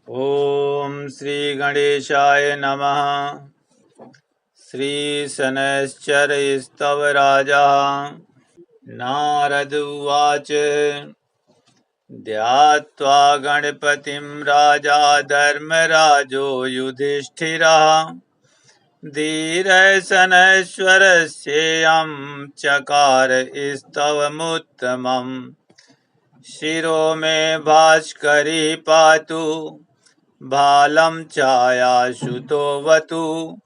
ओम श्री गणेशाय नमः। श्री शनैश्चरस्तवराजः नारद उवाच। ध्यात्वा गणपतिं राजा धर्मराजो युधिष्ठिरः धीरः शनैश्वरस्येयं चकार स्तवमुत्तमम्। शिरो मे भास्करी पातु भालं छायाशुतोऽवतु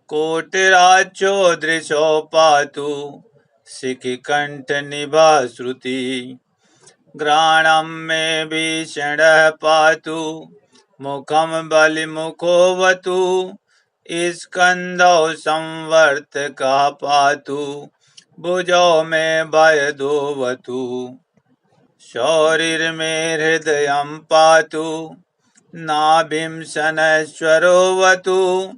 कोटिराज्यो दृशो पातु शिखिकण्ठनिभा श्रुति। घ्राणं मे भीषणः पातु मुखं बलिमुखोऽवतु स्कन्धौ संवर्तकः पातु भुजौ मे भयदोऽवतु। शौरिर्मे हृदयं पातु नाभिं शनैश्वरोऽवतु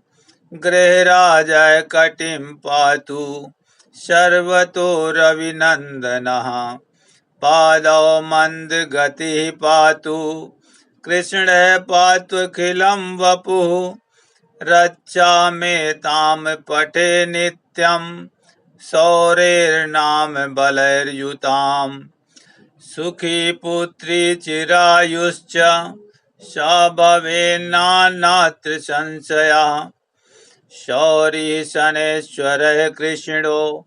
गृहराजः कटिं पातु सर्वतो रविनन्दनः। पादौ मन्दगतिः पातु कृष्णः पात्वखिलं वपुः रक्षामेतां पठे नित्यं शौरेर्नाम बलैर्युताम्। सुखी पुत्री चिरायुश्च सा भवेन्नात्र संशयः। शौरी शनैश्वरः कृष्णो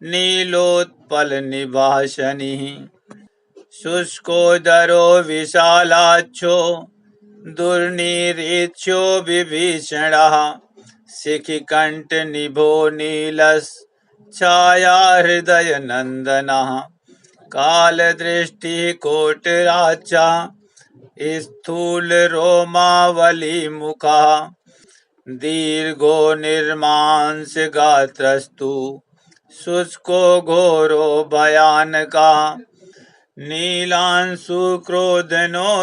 नीलोत्पलनिभाशनिः। शुष्कोदरो विशालाक्षो दुर्निरीक्ष्यो विभीषणः। शिखिकण्ठनिभो नीलश्छाया हृदयनन्दनः। कालदृष्टिः कोटिराजा स्थूलरोमावलीमुखः दीर्घो निर्मांसगात्रस्तु शुष्को घोरो भयानकः। नीलांशुक्रोधनो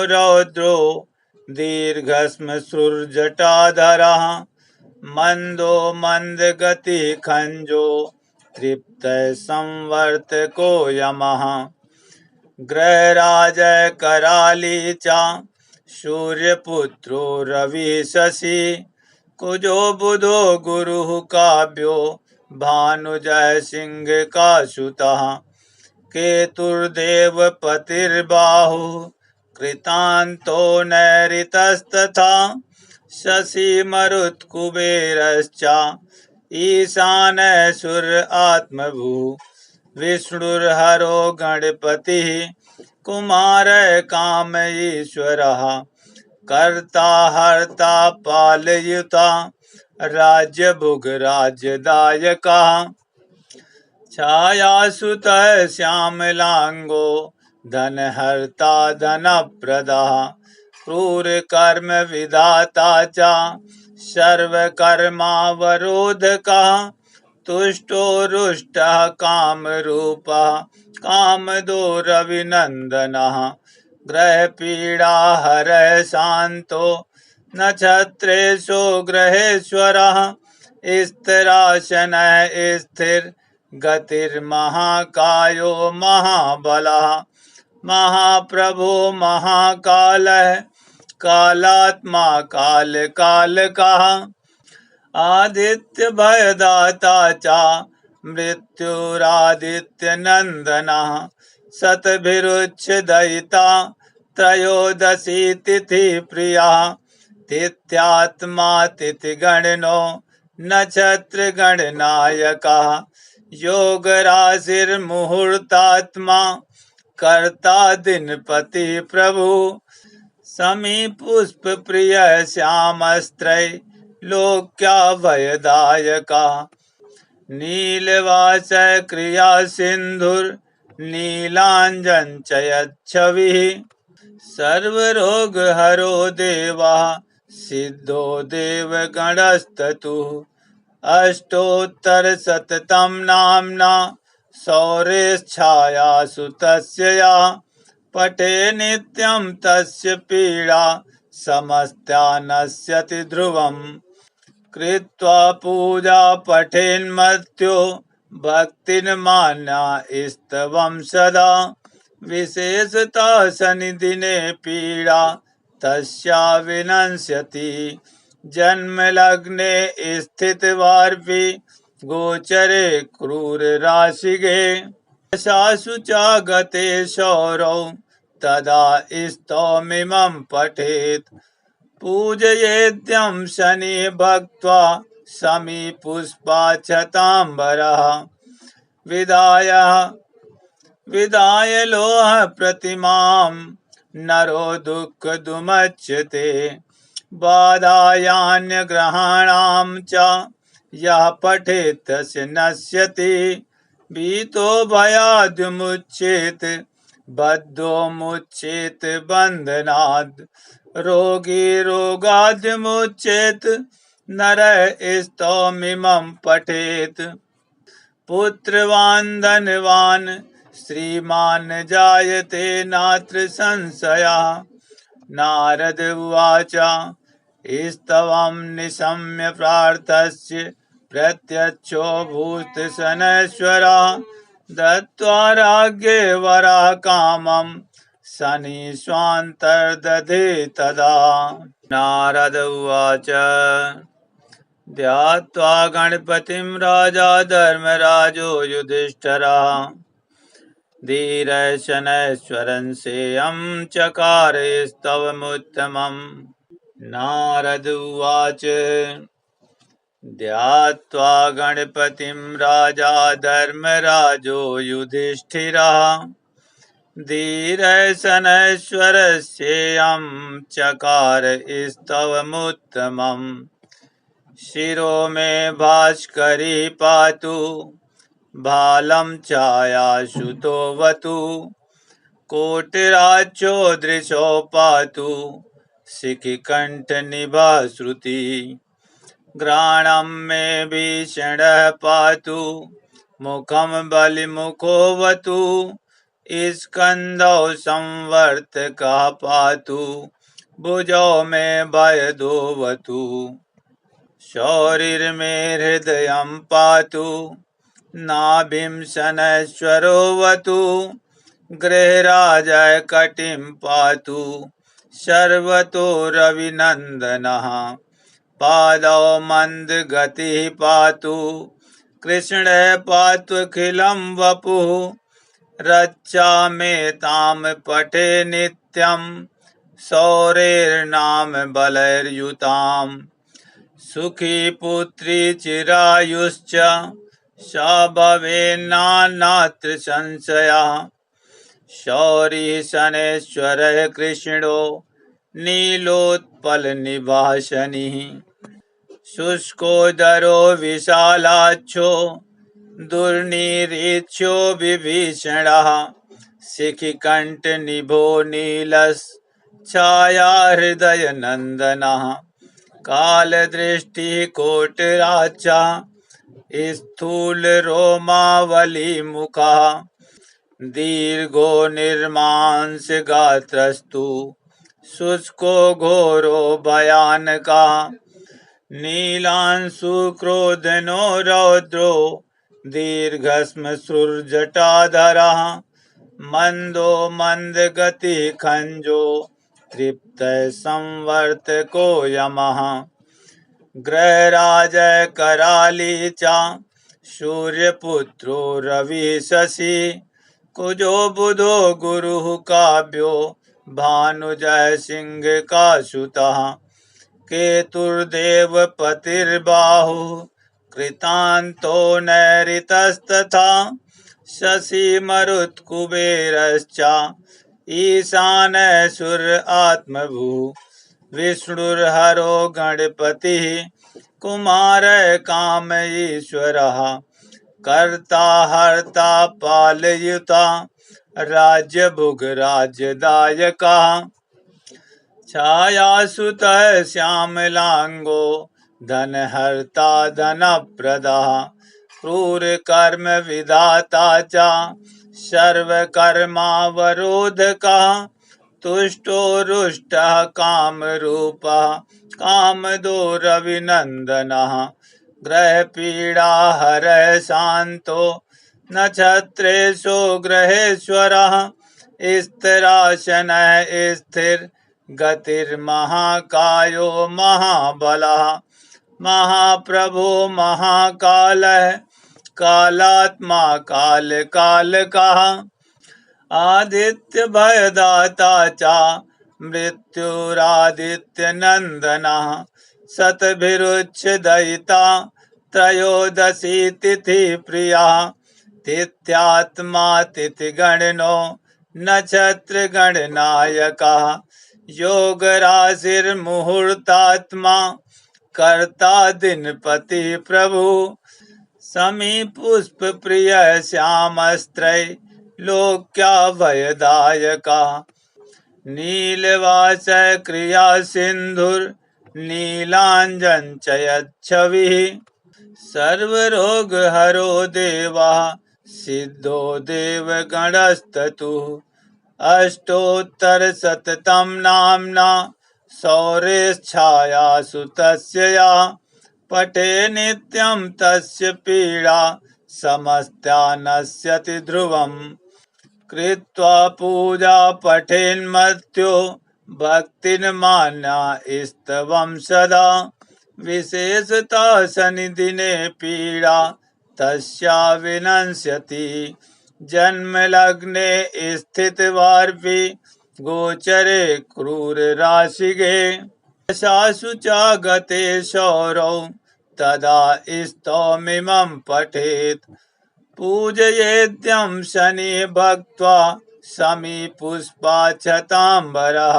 रौद्रो दीर्घश्मश्रुर्जटाधरः। मन्दो मन्दगतिः खञ्जो तृप्तः संवर्तको यमः। गृहराजः कराली च सूर्यपुत्रो रविः शशि कुजो बुधो गुरुः काव्यो भानुजः सिंहकासुतः। केतुर्देवपतिर्बाहुः कृतान्तो नैऋतस्तथा शशि मरुत्कुबेरश्च ईशानः सूर्य आत्मभूः। विष्णुर्हरो गणपतिः कुमारः काम ईश्वरः। कर्ता हर्ता पालयुता राज्यभुग राज्यदायकः। छायासुतः श्यामलांगो धनहर्ता धनप्रदः। क्रूरकर्म विधाता च सर्वकर्मावरोधकः। तुष्टो रुष्टः कामरूपः कामदो रविनन्दनः। ग्रहपीडाहरः शान्तो नक्षत्रेषु ग्रहेश्वरः। स्थिरासनः स्थिरगतिर्महाकायो महाबलः। महाप्रभो महाकालः कालात्मा कालकालकः। आदित्य भयदाता च मृत्युरादित्यनन्दनः। शतभिरुच्छदयिता त्रयोदशी तिथि प्रियः। तिथ्यात्मा तिथिगणनो नक्षत्रगणनायकः। योगराशिर्मुहूर्तात्मा कर्ता दिनपति प्रभु। समीपुष्पप्रिय श्यामस्त्रय लोक्याभयदायकः। नीलवासः क्रिया सिन्धुर्नीलाञ्जन च यच्छविः। सर्वरोगहरो देवः सिद्धो देवगणस्ततुः। अष्टोत्तरशततं नाम्ना शौर्यच्छायासु तस्य या। पठे नित्यं तस्य पीडा समस्या नश्यति ध्रुवम्। कृत्वा पूजा पठेन्मर्त्यो भक्तिर्मान्या स्तवं सदा। विशेषतः शनिदिने पीडा तस्या विनश्यति जन्मलग्ने स्थितवार्पि गोचरे क्रूरराशिगे शासु च गते शौरौ तदा स्तौमिमं पठेत् पूजयेद्यं शनि भक्त्वा समीपुष्पाक्षताम्बरः विदाय लोह प्रतिमां नरो दुःखदुमुच्यते बाधायान्यग्रहाणां च यः पठेत् तस्य नश्यति भीतो भयाद्विमुच्येत बद्धो मुच्येत बन्धनात् रोगी रोगाद्विमुच्येत नरः स्तौमिमं पठेत् पुत्रवान् धनवान् श्रीमान् जायते नात्र संशयः नारद उवाच स्तवं निशम्य प्रार्थस्य प्रत्यक्षो भूतशनैश्वरः दत्त्वा राज्ञे वरः कामं शनिष्वान्तर्दधे तदा नारद उवाच ध्यात्वा गणपतिं राजा धर्मराजो युधिष्ठिरः धीरः शनैश्वरं सेयं चकार स्तवमुत्तमम् नारद उवाच ध्यात्वा गणपतिं राजा धर्मराजो युधिष्ठिरः धीरः शनैश्वरस्येयं चकार स्तवमुत्तमम् शिरो मे भास्करी पातु भालं छायाशुतोऽवतु कोटिराज्यो दृशो पातु शिखिकण्ठनिभा श्रुति घ्राणं मे भीषणः पातु मुखं बलिमुखोऽवतु स्कन्धौ संवर्तकः पातु भुजौ मे भयदोऽवतु शौरिर्मे हृदयं पातु नाभिं शनैश्वरोऽवतु गृहराजः कटिं पातु सर्वतो रविनन्दनः पादौ मन्दगतिः पातु कृष्णः पात्वखिलं वपुः रक्षामेतां पठे नित्यं शौरेर्नाम बलैर्युताम् सुखी पुत्री चिरायुश्च सा भवेन्नात्र संशयः शौरी शनैश्वरः कृष्णो नीलोत्पलनिभाशनिः शुष्कोदरो विशालाक्षो दुर्निरीक्ष्यो विभीषणः शिखिकण्ठनिभो नीलश्छाया हृदयनन्दनः कालदृष्टिः कोटिराज्ञः स्थूलरोमावलीमुखः दीर्घो निर्मांसगात्रस्तु शुष्को घोरो भयानकः नीलांशुक्रोधनो रौद्रो दीर्घश्मश्रुर्जटाधरः मन्दो मन्दगतिः खञ्जो तृप्तः संवर्तको यमः ग्रहराजः कराली च सूर्यपुत्रो रविः शशि कुजो बुधो गुरुः काव्यो भानुजः सिंहकासुतः केतुर्देवपतिर्बाहुः कृतान्तो नैऋतस्तथा शशि मरुत्कुबेरश्च ईशानः सूर्यात्मभूः विष्णुर्हरो गणपतिः कुमारः काम ईश्वरः कर्ता हर्ता पालयुता राज्यभुग राज्यदायकः छायासुतः श्यामलांगो धनहर्ता धनप्रदः क्रूरकर्म विधाता च सर्वकर्मावरोधकः तुष्टो रुष्टः कामरूपः कामदो रविनन्दनः ग्रहपीडाहरः शान्तो नक्षत्रेषु ग्रहेश्वरः स्थिरासनः स्थिर गतिर्महाकायो महाबलः महाप्रभो महाकालः कालात्मा कालकालकः आदित्य भयदाता च मृत्युरादित्यनन्दनः शतभिरुच्छदयिता त्रयोदशी तिथि प्रिया तिथ्यात्मा तिथिगणनो नक्षत्रगणनायकः योगराशिर्मुहूर्तात्मा कर्ता दिनपति प्रभु समी पुष्प प्रिय श्यामस्त्रय लोक्या भयदायका नीलवास क्रिया सिंधुर नीलांजन चयच्छविः सर्वरोग हरो देवा सिद्धो देवगणस्ततुः अष्टोत्तर शततम नाम्ना शौर्यच्छायासु तस्य या पठे नित्यं तस्य पीडा समस्या नश्यति ध्रुवम् कृत्वा पूजा पठेन्मर्त्यो भक्तिर्मान्या स्तवं सदा विशेषता शनिदिने पीडा तस्या विनश्यति जन्मलग्ने स्थितवार्पि गोचरे क्रूर राशिगे शासु च गते शौरौ तदा स्तवमिमं पठेत् पूजयेद्यं शनि भक्त्वा समीपुष्पाक्षताम्बरः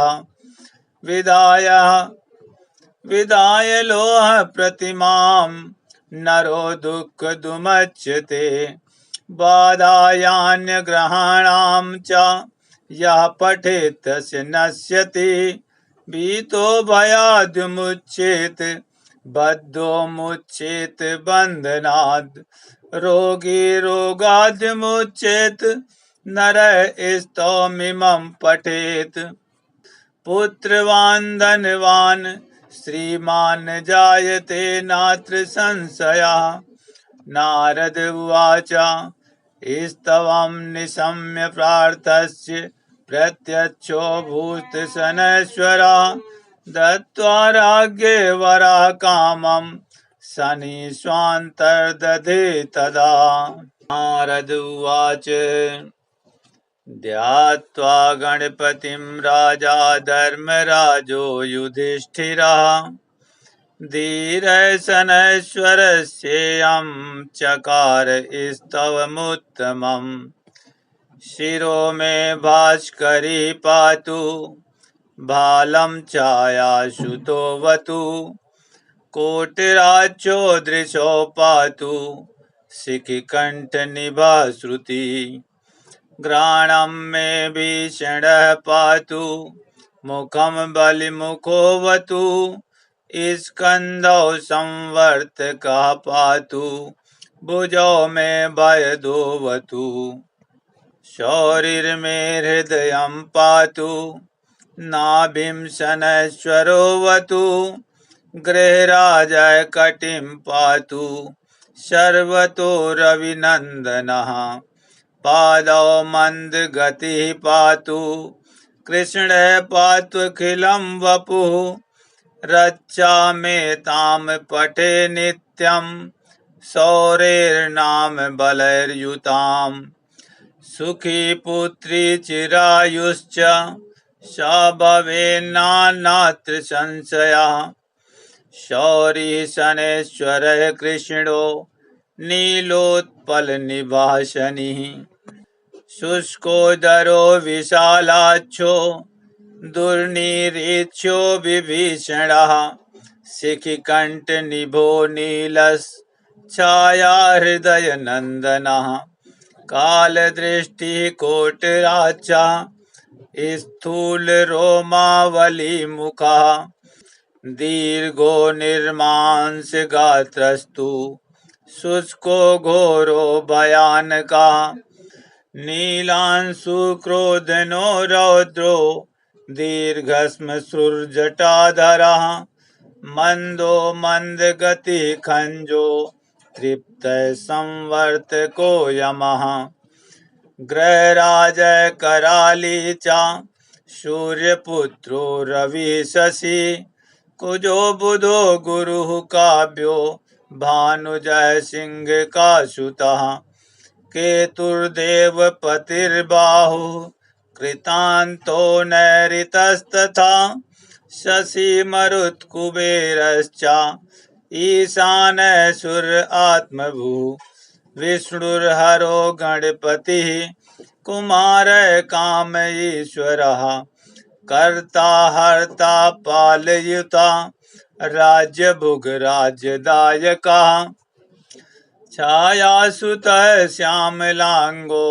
विदाय लोह प्रतिमां नरो दुःखदुमुच्यते बाधायान्यग्रहाणां च यः पठेत् तस्य नश्यति भीतो भयाद्विमुच्येत बद्धो मुच्येत बन्धनात् रोगी रोगाद्विमुच्येत नरः स्तवमिमं पठेत् पुत्रवान् धनवान् श्रीमान् जायते नात्र संशयः नारद उवाच स्तवं निशम्य प्रार्थस्य प्रत्यक्षो भूतशनैश्वरः दत्त्वा राज्ञे वरः कामं शनिष्वान्तर्दधे तदा नारद उवाच ध्यात्वा गणपतिं राजा धर्मराजो युधिष्ठिरः धीरः शनैश्वरस्येयं चकार स्तवमुत्तमम् शिरो मे भास्करी पातु भालं छायाशुतोऽवतु कोटिराज्यो दृशो पातु शिखिकण्ठनिभा श्रुति घ्राणं मे भीषणः पातु मुखं बलिमुखोऽवतु स्कन्धौ संवर्तकः पातु भुजौ मे भयदोऽवतु शौरिर्मे हृदयं पातु नाभिं शनैश्वरोऽवतु गृहराजः कटिं पातु सर्वतो रविनन्दनः पादौ मन्दगतिः पातु कृष्णः पात्वखिलं वपुः रक्षामेतां पठे नित्यं शौरेर्नाम बलैर्युताम् सुखी पुत्री चिरायुश्च सा भवेन्नात्र संशयः शौरी शनैश्वरः कृष्णो नीलोत्पलनिभः शनिः शुष्कोदरो विशालाक्षो दुर्निरीक्ष्यो विभीषणः शिखिकण्ठनिभो नीलश्छाया हृदयनन्दनः कालदृष्टिः कोटिराजा स्थूलरोमावलीमुखः दीर्घो निर्मांसगात्रस्तु शुष्को घोरो भयानकः नीलांशुक्रोधनो रौद्रो दीर्घश्मश्रुर्जटाधरः मन्दो मन्दगतिः खञ्जो तृप्तः संवर्तको यमः गृहराजः कराली च सूर्यपुत्रो रविशशि कुजो बुधो गुरुः काव्यो भानुजय सिंह का सुतः केतुर्देवपतिर्बाहुः कृतान्तो नैऋतस्तथा शशि मरुत्कुबेरश्च ईशानः सूर्य आत्मभूः विष्णुर्हरो गणपतिः कुमारः काम ईश्वरः कर्ता हर्ता पालयुता राज्यभुग राज्यदायकः छायासुतः श्यामलांगो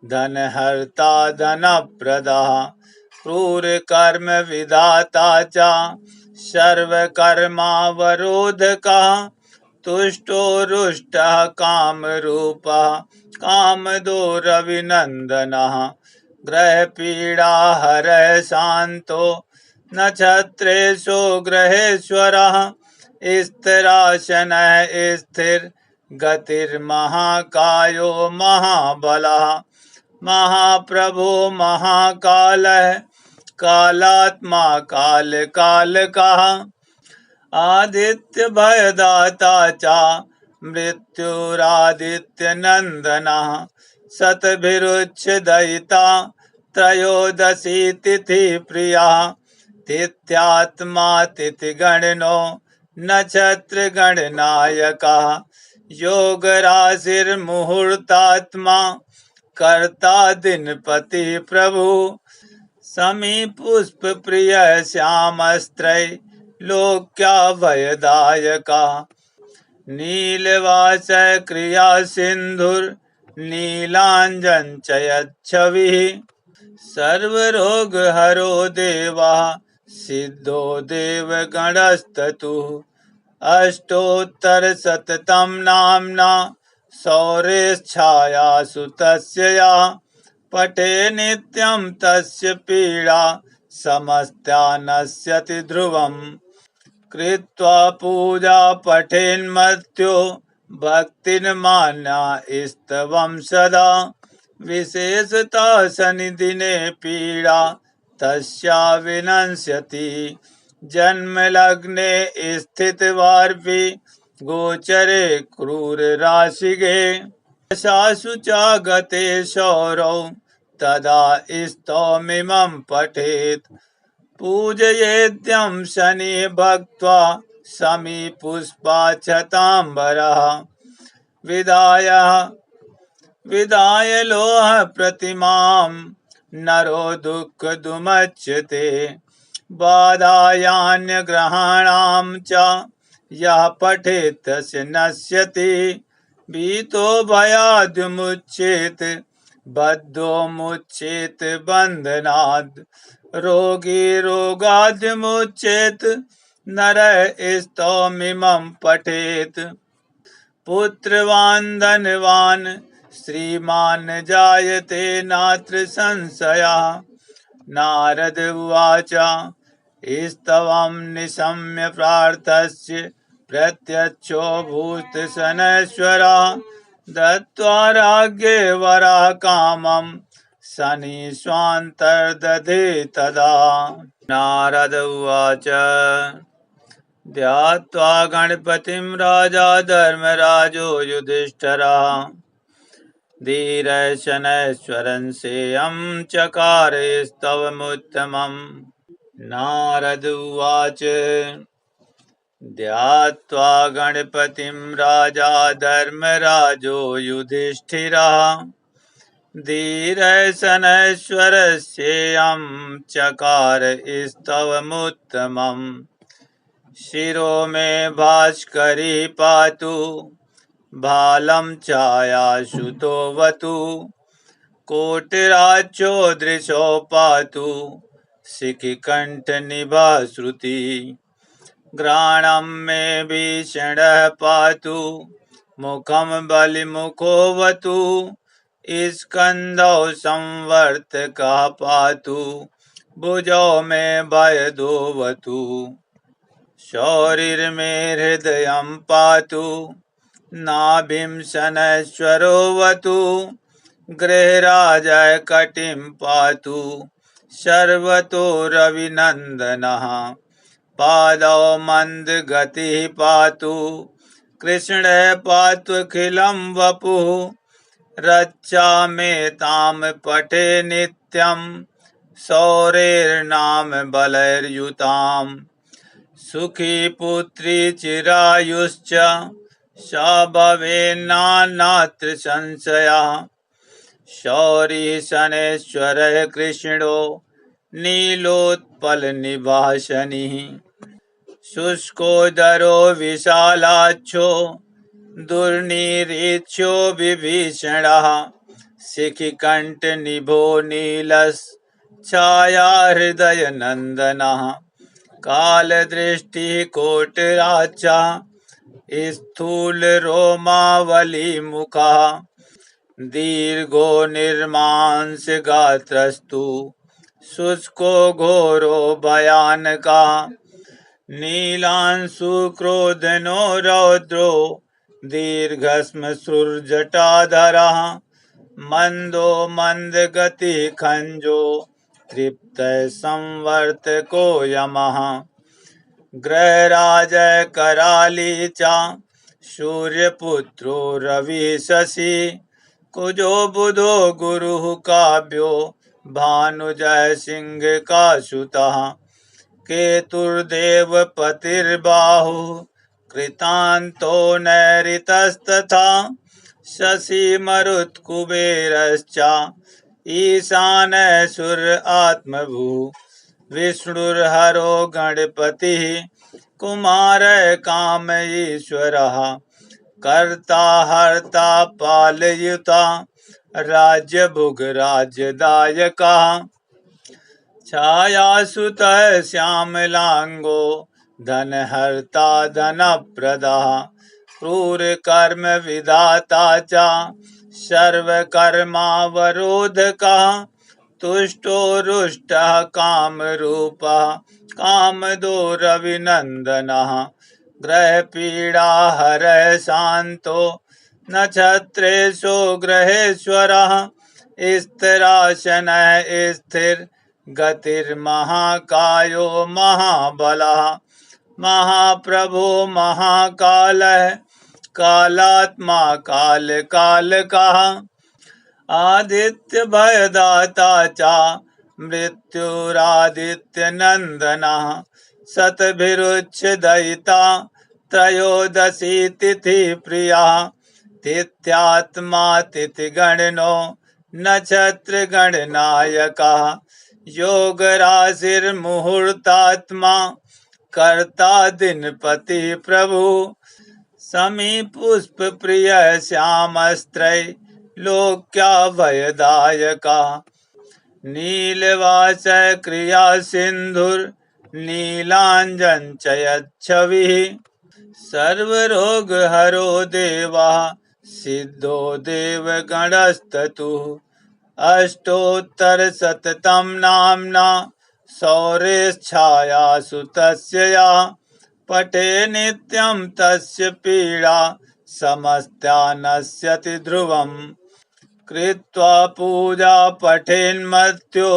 धनहर्ता धनप्रदः क्रूरकर्म विधाता च सर्वकर्मावरोधकः तुष्टो रुष्टः कामरूपः कामदो रविनन्दनः ग्रहपीडा हरः शान्तो नक्षत्रेषु ग्रहेश्वरः स्थिरासनः स्थिर गतिर्महाकायो महाबलः महाप्रभो महाकालः कालात्मा कालकालकः आदित्य भयदाता च मृत्युरादित्यनन्दनः शतभिरुच्छिदयिता त्रयोदशी तिथि प्रियः तिथ्यात्मा तिथिगणनो नक्षत्रगणनायकः योगराशिर्मुहूर्तात्मा कर्ता दिनपति प्रभु समीपुष्प प्रिय श्यामस्त्रय लोक्या भयदायका नीलवास क्रिया सिंधुर नीलांजन चयच्छविः सर्वरोग हरो देवा सिद्धो देवगणस्ततुः अष्टोत्तरशततम नाम्ना शौर्यच्छायासु तस्य या पठे नित्यं तस्य पीडा समस्या नश्यति ध्रुवम् कृत्वा पूजा पठेन्मर्त्यो भक्तिर्मान्या स्तवं सदा विशेषता शनिदिने पीडा तस्या विनश्यति जन्मलग्ने स्थितवार्पि गोचरे क्रूर राशिगे शासु च गते शौरौ तदा स्तवमिमं पठेत् पूजयेद्यं शनि भक्त्वा समीपुष्पाक्षताम्बरः विदाय लोह प्रतिमां नरो दुःखदुमुच्यते बाधायान्यग्रहाणां च यः पठेत् तस्य नश्यति भीतो भयाद्विमुच्येत बद्धो मुच्येत बन्धनात् रोगी रोगाद्विमुच्येत नरः स्तवमिमं पठेत् पुत्रवान् धनवान् श्रीमान् जायते नात्र संशयः नारद उवाच स्तवं निशम्य प्रार्थस्य प्रत्यक्षो भूतशनैश्वरः दत्त्वा राज्ञे वरः कामं शनिष्वान्तर्दधे तदा नारद उवाच ध्यात्वा गणपतिं राजा धर्मराजो युधिष्ठिरः धीरः शनैश्वरं सेयं चकार स्तवमुत्तमम् नारद उवाच ध्यात्वा गणपतिं राजा धर्मराजो युधिष्ठिरः धीरः शनैश्वरस्येयं चकार स्तवमुत्तमम् शिरो मे भास्करी पातु भालं छायासुतोऽवतु कोटिराज्यो दृशो पातु शिखिकण्ठनिभा श्रुति घ्राणं मे भीषणः पातु मुखं बलिमुखोऽवतु स्कन्धौ संवर्तकः पातु भुजौ मे भयदोऽवतु शौरिर्मे हृदयं पातु नाभिं शनैश्वरोऽवतु गृहराजः कटिं पातु सर्वतो रविनन्दनः पादौ मन्दगतिः पातु कृष्णे पात्वखिलं वपुः रच्चामेतां पठे नित्यं शौरेर्नाम बलैर्युताम् सुखी पुत्री चिरायुश्च स भवेन्नात्र संशयः शौरी शनैश्वरः कृष्णो नीलोत्पलनिवासनिः शुष्कोदरो विशालाक्षो दुर्निरीक्ष्यो विभीषणः शिखिकण्ठनिभो नीलश्छाया हृदयनन्दनः कालदृष्टिः कोटिराजा स्थूलरोमावलीमुखः दीर्घो निर्मांसगात्रस्तु शुष्को घोरो भयानकः नीलांशुक्रोधनो रौद्रो दीर्घश्मश्रुर्जटाधरः मन्दो मन्दगतिः खञ्जो तृप्तः संवर्तको यमः ग्रहराजः कराली च सूर्यपुत्रो रविः शशि कुजो बुधो गुरुः काव्यो भानुजः सिंह का सुतः केतुर्देवपतिर्बाहुः कृतान्तो नैऋतस्तथा शशि मरुत्कुबेरश्च ईशानः सूर्यात्मभूः विष्णुर्हरो गणपतिः कुमारः काम ईश्वरः कर्ता हर्ता पालयुता राज्यभुग राज्यदायकः छायासुतः श्यामलांगो धनहर्ता धनप्रदः क्रूरकर्म विधाता च सर्वकर्मावरोधकः तुष्टो रुष्टः कामरूपः कामदो रविनन्दनः ग्रहपीडाहरः शान्तो नक्षत्रेषु ग्रहेश्वरः स्थिरासनः स्थिरगतिर्महाकायो महाबलः महाप्रभो महाकालः कालात्मा कालकालकः आदित्यभयदाता च मृत्युरादित्यनन्दनः शतभिरुच्छदयिता त्रयोदशी तिथिप्रियः तिथ्यात्मा तिथिगणनो नक्षत्रगणनायकः योगराशिर्मुहूर्तात्मा कर्ता दिनपति प्रभु समीपुष्पप्रियः श्यामस्त्रैलोक्याभयदायकः नीलवासः क्रियासिन्धुर्नीलाञ्जन च यच्छविः सर्वरोगहरो देवः सिद्धो देवगणस्ततुः अष्टोत्तरशततं नाम्ना शौर्यच्छायासु तस्य या पठे नित्यं तस्य पीडा समस्ता नश्यति ध्रुवम् कृत्वा पूजा पठेन्मर्त्यो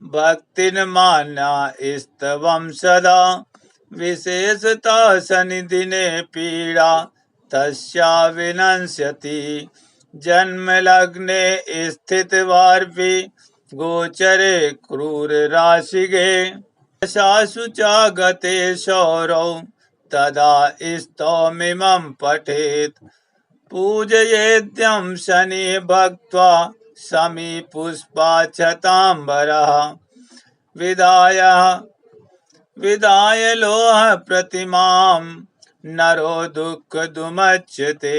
भक्तिर्मान्या स्तवं सदा विशेषतः शनिदिने पीडा तस्या विनश्यति जन्मलग्ने स्थितवार्पि गोचरे क्रूरराशिगे दशासु च गते शौरौ तदा स्तवमिमं पठेत् पूजयेद्यं शनि भक्त्वा समीपुष्पाक्षताम्बरः विदाय लोह प्रतिमां नरो दुःखदुमुच्यते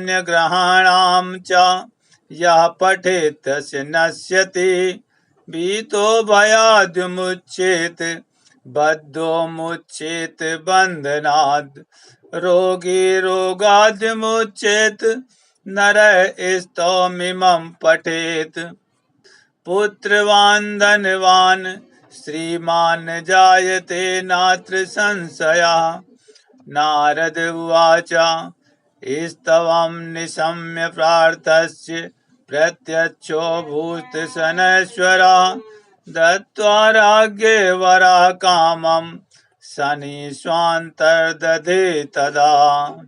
बाधायान्यग्रहाणां च यः पठेत् तस्य नश्यति भीतो भयाद्विमुच्येत बद्धो मुच्येत बन्धनात् रोगी रोगाद्विमुच्येत नरः स्तवमिमं पठेत् पुत्रवान् धनवान् श्रीमान् जायते नात्र संशयः नारद उवाच स्तवं निशम्य प्रत्यक्षो भूत शनैश्वरा दत्त्वा राज्ञे वरा कामं शनिष्वान्तर्दधे तदा।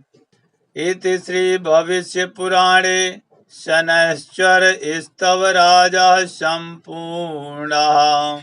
इति श्री भविष्य पुराणे शनैश्चर स्तव राजा सम्पूर्णः।